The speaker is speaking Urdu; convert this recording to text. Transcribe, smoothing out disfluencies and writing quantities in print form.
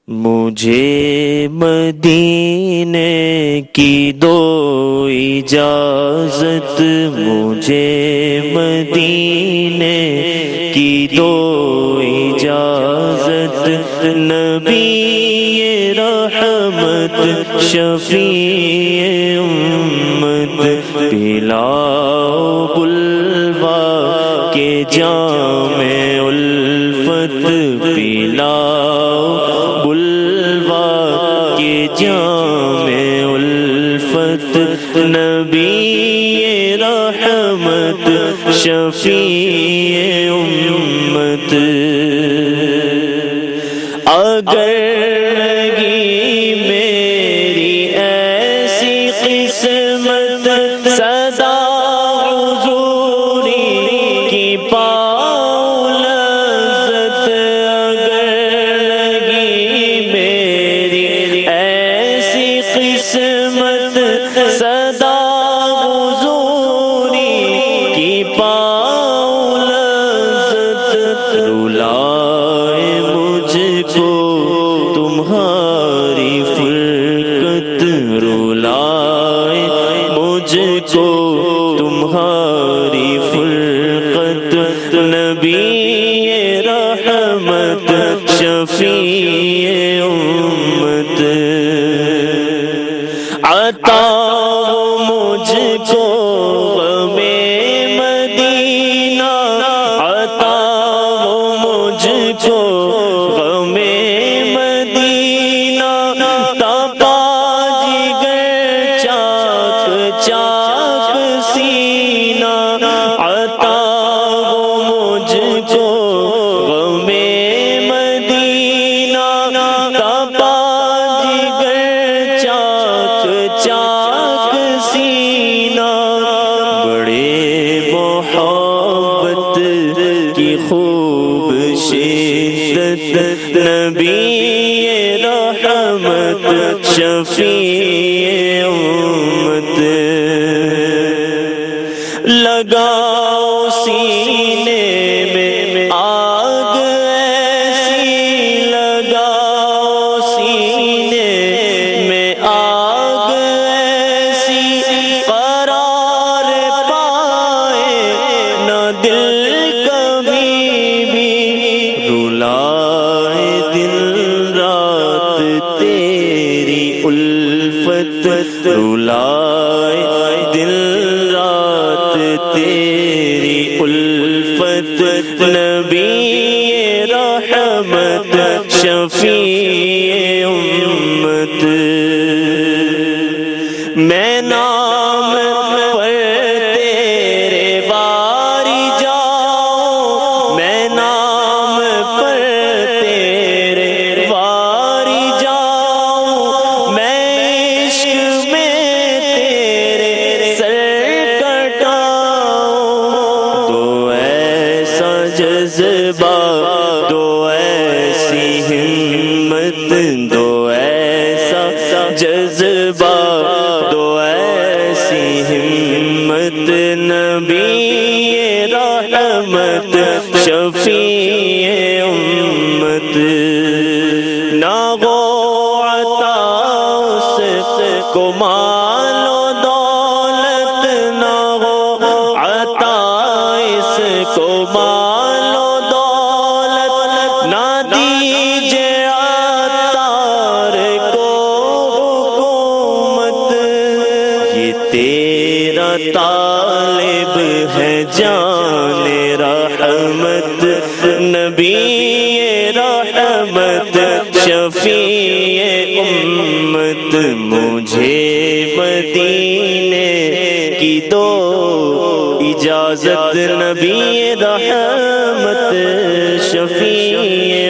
مجھے مدینے کی دو اجازت، مجھے مدینے کی دو اجازت، نبی رحمت شفیع امت، پلاؤ بلوا کے جام الفت، پلاؤ بلوا کے جام الفت، نبی رحمت شفیع امت۔ اگر لگی میری ایسی قسمت، صدا حضوری کی پاؤں لذت، اگر لگی میری ایسی قسمت، صدا حضوری کی پاؤں لذت، رلائے مجھ کو تمہاری فرقت، رلائے مجھ کو تمہاری فرقت، نبی رحمت شفیع امت۔ عطا ہو مجھ کو غم مدینہ، عطا ہو مجھ کو غم مدینہ، تپا جگر چاک چاک سینہ، عطا ہو مجھ کو غم مدینہ، تپا جگر چاک چاک سینہ، بڑے محبت کی خوب شدت، نبی رحمت شفیع امت۔ لگاؤ سینے میں آگ ایسی، لگاؤ سینے میں آگ ایسی، قرار پائے نہ دل کبھی بھی، رلائے دن رات تیری الفت، رلائے دن رات تیری الفت، نبی رحمت شفیع امت۔ میں نام پر تیرے باری جاؤں، میں نام پر تیرے باری جاؤں، میں عشق میں تیرے سر کٹاؤں، دو ایسا جذبہ، دو ایسی ہمت، دو ایسا جذبہ، دو ایسی ہمت، نبی رحمت شفیع امت۔ نہ ہو عطا اس کو مال و دولت، نہ ہو عطا اس کو مال و دولت، نہ دیجیے عطار کو حکومت، یہ تیرا طالب ہے جان رحمت، نبی رحمت شفیع امت۔ مجھے مدینے کی دو اجازت، نبی رحمت شفیع